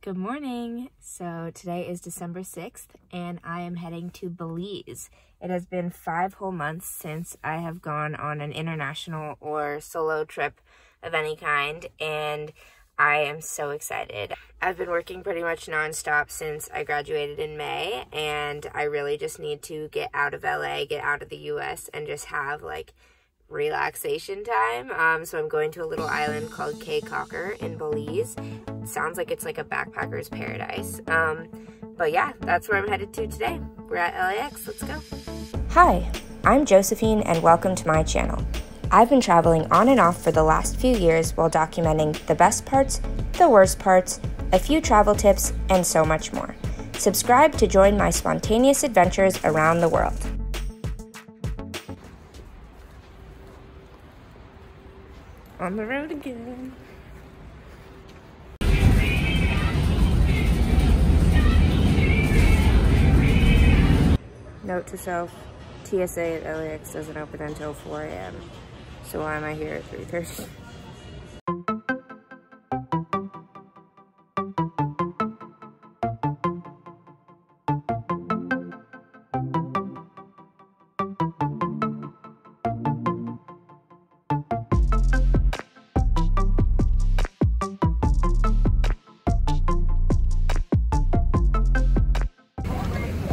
Good morning. So today is December 6th and I am heading to Belize. It has been 5 whole months since I have gone on an international or solo trip of any kind, and I am so excited. I've been working pretty much non-stop since I graduated in May, and I really just need to get out of LA, get out of the US, and just have like relaxation time. So I'm going to a little island called Caye Caulker in Belize. It sounds like it's like a backpacker's paradise. But yeah, that's where I'm headed to today. We're at LAX. Let's go. Hi, I'm Josephine and welcome to my channel. I've been traveling on and off for the last few years while documenting the best parts, the worst parts, a few travel tips, and so much more. Subscribe to join my spontaneous adventures around the world. On the road again. Note to self, TSA at LAX doesn't open until 4 a.m. So why am I here at 3:30?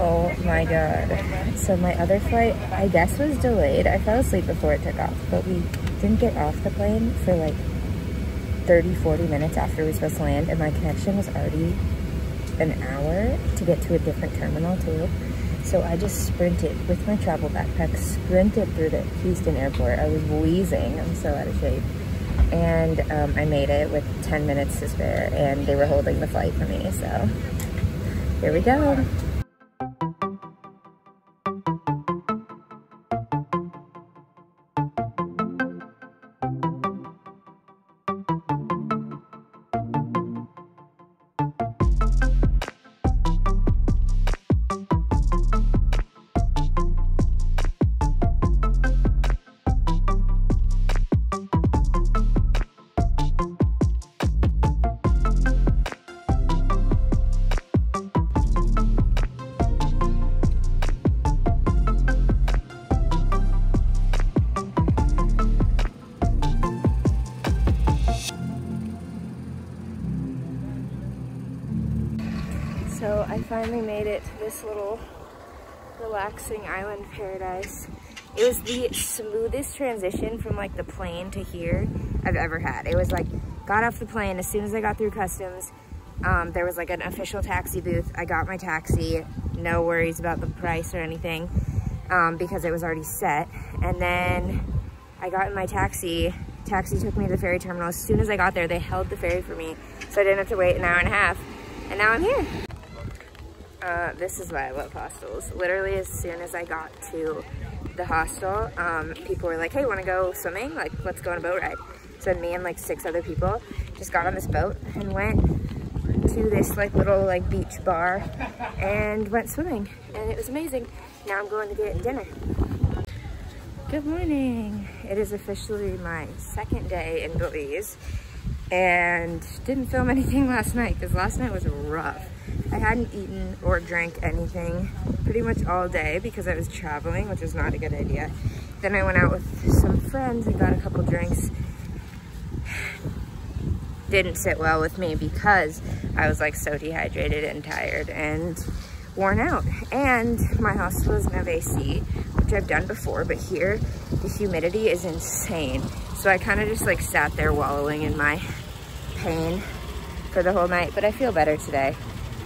Oh my god. So my other flight, I guess, was delayed. I fell asleep before it took off, but we didn't get off the plane for like 30-40 minutes after we were supposed to land, and my connection was already an hour to get to a different terminal too. So I just sprinted with my travel backpack, sprinted through the Houston airport. I was wheezing, I'm so out of shape. And I made it with 10 minutes to spare, and they were holding the flight for me, so here we go. So I finally made it to this little relaxing island paradise. It was the smoothest transition from like the plane to here I've ever had. It was like, got off the plane, as soon as I got through customs, there was like an official taxi booth. I got my taxi, no worries about the price or anything, because it was already set. And then I got in my taxi took me to the ferry terminal. As soon as I got there, they held the ferry for me, so I didn't have to wait an hour and a half. And now I'm here. This is why I love hostels. Literally, as soon as I got to the hostel, people were like, hey, wanna go swimming? Like, let's go on a boat ride. So me and like 6 other people just got on this boat and went to this like little like beach bar and went swimming. And it was amazing. Now I'm going to get dinner. Good morning. It is officially my 2nd day in Belize, and didn't film anything last night because last night was rough. I hadn't eaten or drank anything pretty much all day because I was traveling, which was not a good idea. Then I went out with some friends and got a couple drinks. Didn't sit well with me because I was like so dehydrated and tired and worn out. And my hostel doesn't have AC, which I've done before, but here the humidity is insane. So I kind of just like sat there wallowing in my pain for the whole night, but I feel better today.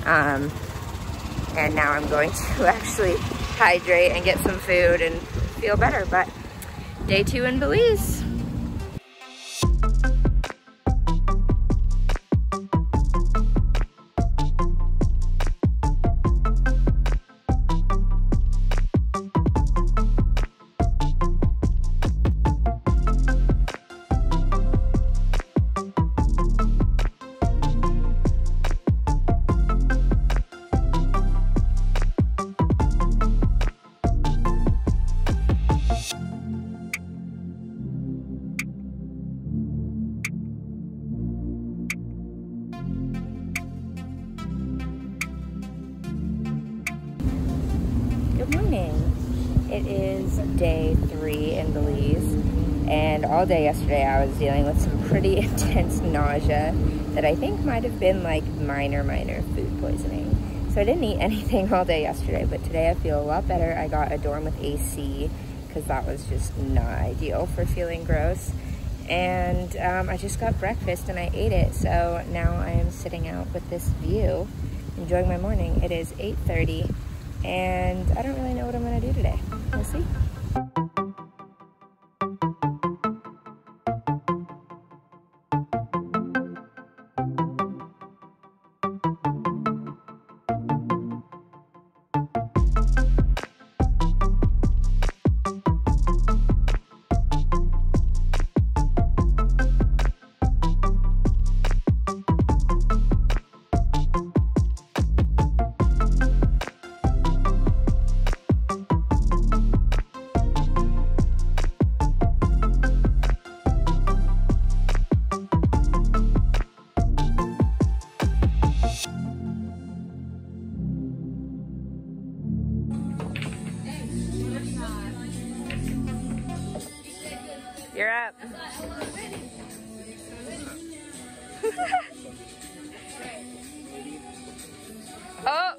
And now I'm going to actually hydrate and get some food and feel better. But day 2 in Belize. Good morning. It is day 3 in Belize, and all day yesterday I was dealing with some pretty intense nausea that I think might have been like minor food poisoning. So I didn't eat anything all day yesterday, but today I feel a lot better. I got a dorm with AC because that was just not ideal for feeling gross. And I just got breakfast and I ate it, so now I am sitting out with this view, enjoying my morning. It is 8:30, and I don't really know what I'm gonna do today. We'll see. You're up. Oh.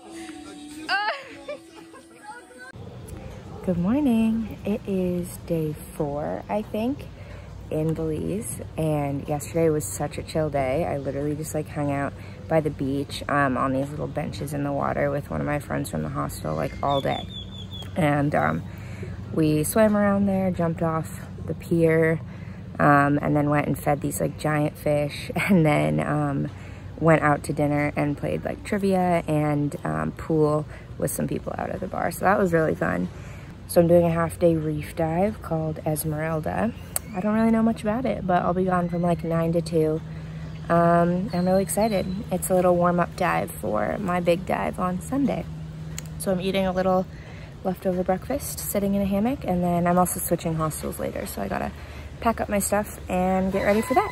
Good morning. It is day 4, I think, in Belize, and yesterday was such a chill day. I literally just like hung out by the beach on these little benches in the water with one of my friends from the hostel like all day. And we swam around there, jumped off the pier, and then went and fed these like giant fish, and then went out to dinner and played like trivia and pool with some people out at the bar. So that was really fun. So I'm doing a half-day reef dive called Esmeralda. I don't really know much about it, but I'll be gone from like 9 to 2. I'm really excited. It's a little warm-up dive for my big dive on Sunday. So I'm eating a little leftover breakfast, sitting in a hammock, and then I'm also switching hostels later, so I gotta pack up my stuff and get ready for that.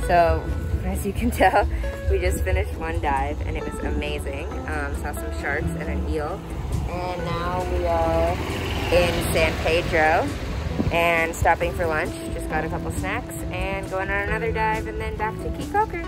So, as you can tell, we just finished one dive and it was amazing. Saw some sharks and an eel. And now we are in San Pedro and stopping for lunch. Just got a couple snacks and going on another dive and then back to Caye Caulker.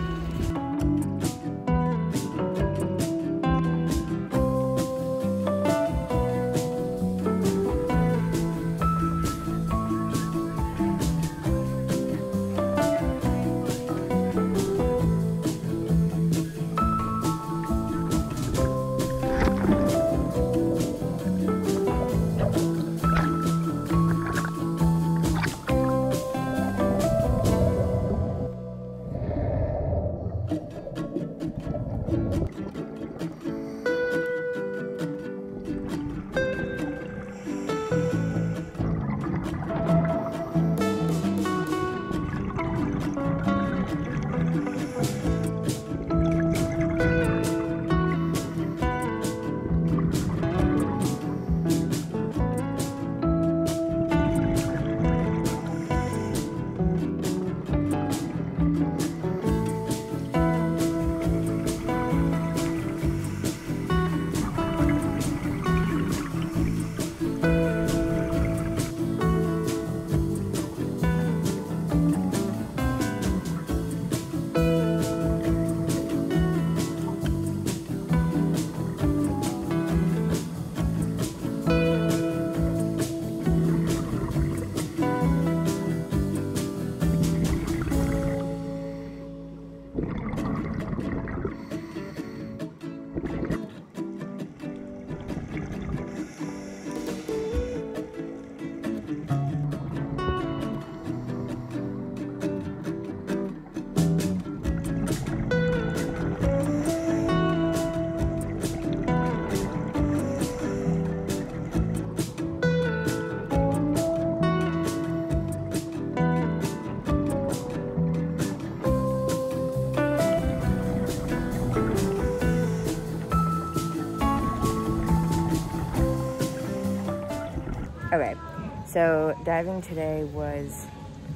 So diving today was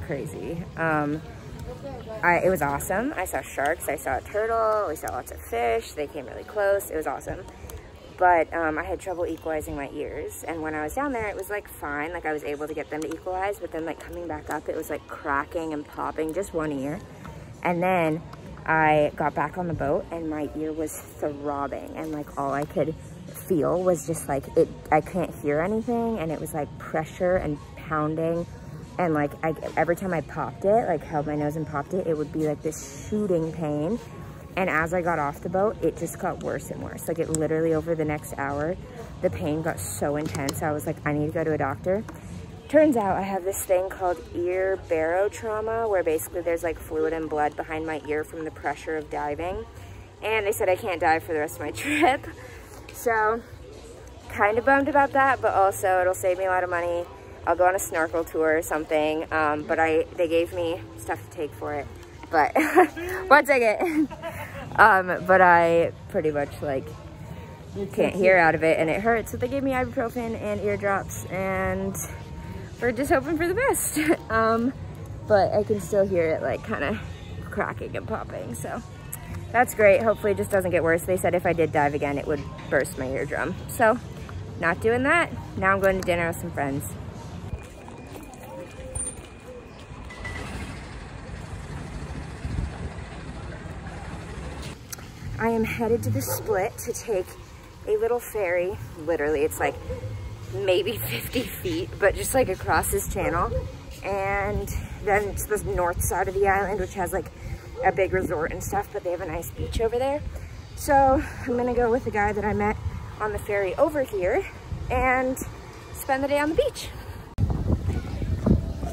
crazy. It was awesome. I saw sharks, I saw a turtle, we saw lots of fish. They came really close. It was awesome. But I had trouble equalizing my ears. And when I was down there, it was like fine. Like I was able to get them to equalize, but then like coming back up, it was like cracking and popping, just one ear. And then I got back on the boat and my ear was throbbing, and like all I could feel was just like I can't hear anything, and it was like pressure and pounding, and like every time I popped it, like held my nose and popped it, it would be like this shooting pain. And as I got off the boat, it just got worse and worse. Like it literally over the next hour, the pain got so intense. I was like, I need to go to a doctor. Turns out I have this thing called ear barotrauma, where basically there's like fluid and blood behind my ear from the pressure of diving. And they said I can't dive for the rest of my trip. So kind of bummed about that, but also it'll save me a lot of money. I'll go on a snorkel tour or something. But they gave me stuff to take for it. But one second. But I pretty much like can't hear out of it and it hurts. So they gave me ibuprofen and eardrops, and we're just hoping for the best. But I can still hear it like kind of cracking and popping. So that's great. Hopefully it just doesn't get worse. They said if I did dive again, it would burst my eardrum. So not doing that. Now I'm going to dinner with some friends. I am headed to the Split to take a little ferry. Literally, it's like maybe 50 feet, but just like across this channel. And then it's the north side of the island, which has like a big resort and stuff, but they have a nice beach over there. So I'm gonna go with the guy that I met on the ferry over here and spend the day on the beach.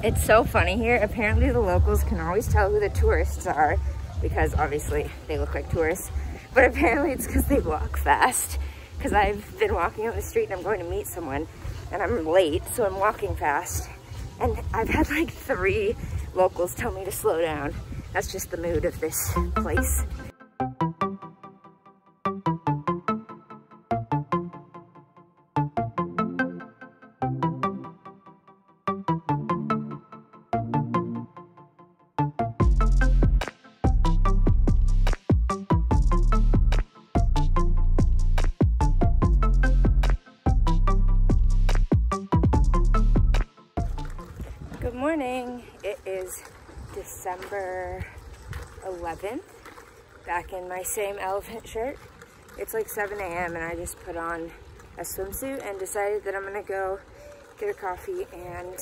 It's so funny here. Apparently the locals can always tell who the tourists are because obviously they look like tourists. But apparently it's because they walk fast. Because I've been walking on the street and I'm going to meet someone and I'm late, so I'm walking fast. And I've had like 3 locals tell me to slow down. That's just the mood of this place. Good morning. It is December 11th, back in my same elephant shirt. It's like 7 a.m. and I just put on a swimsuit and decided that I'm gonna go get a coffee and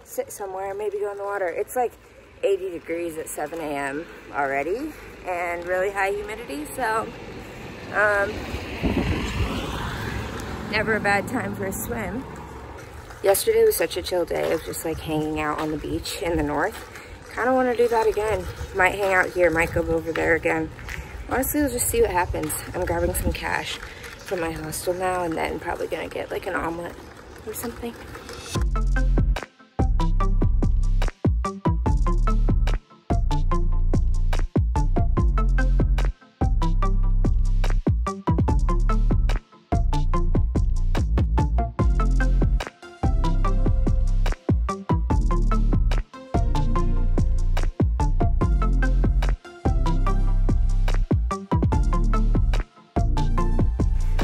sit somewhere, maybe go in the water. It's like 80 degrees at 7 a.m. already and really high humidity, so never a bad time for a swim. Yesterday was such a chill day of just like hanging out on the beach in the north. Kind of want to do that again. Might hang out here, might go over there again. Honestly, we'll just see what happens. I'm grabbing some cash from my hostel now and then probably gonna get like an omelet or something.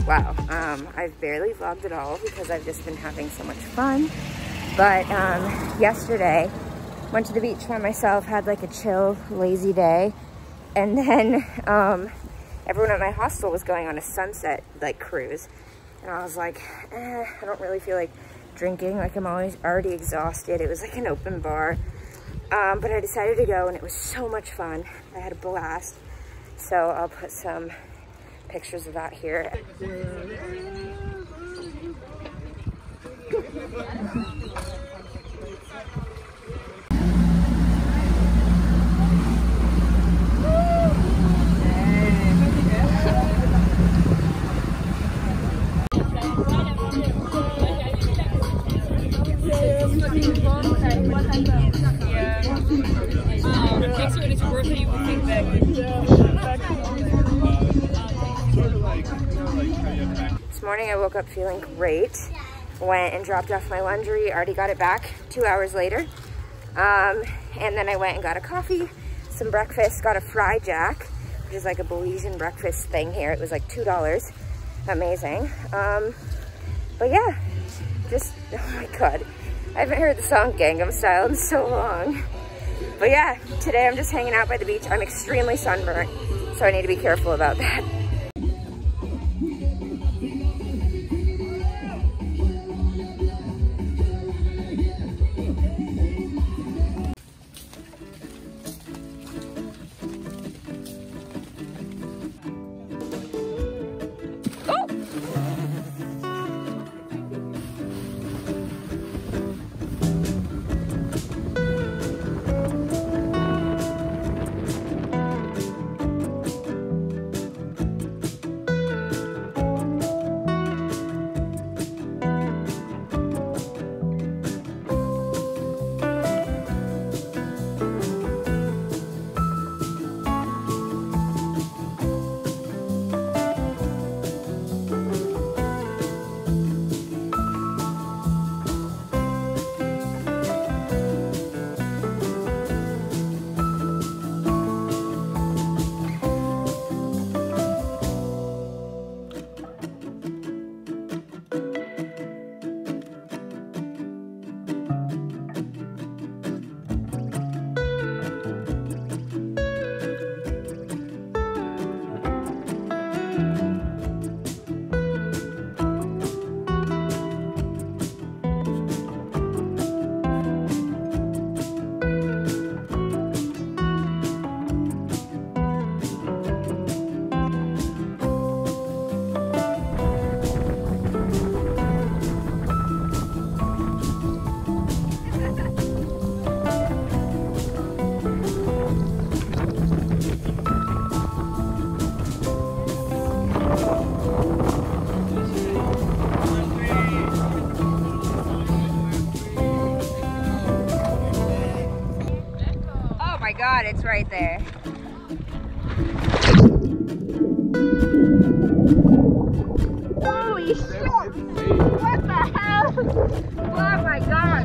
Wow, I've barely vlogged at all because I've just been having so much fun. But yesterday, went to the beach by myself, had like a chill, lazy day. And then everyone at my hostel was going on a sunset like cruise. And I was like, I don't really feel like drinking. Like I'm already exhausted. It was like an open bar. But I decided to go and it was so much fun. I had a blast. So I'll put some pictures of that here. This morning I woke up feeling great. went and dropped off my laundry, already got it back 2 hours later. And then I went and got a coffee, some breakfast, got a fry jack, which is like a Belizean breakfast thing here. It was like $2. Amazing. But yeah, just, oh my God. I haven't heard the song Gangnam Style in so long. But yeah, today I'm just hanging out by the beach. I'm extremely sunburnt, so I need to be careful about that. God, it's right there. Holy shit! What the hell? Oh my God!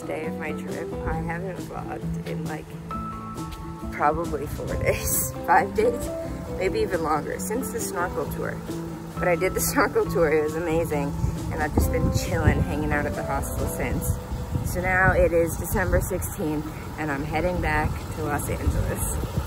Day of my trip. I haven't vlogged in like probably 4 days, 5 days. maybe even longer, since the snorkel tour. But I did the snorkel tour, it was amazing, and I've just been chilling, hanging out at the hostel since. So now it is December 16th, and I'm heading back to Los Angeles.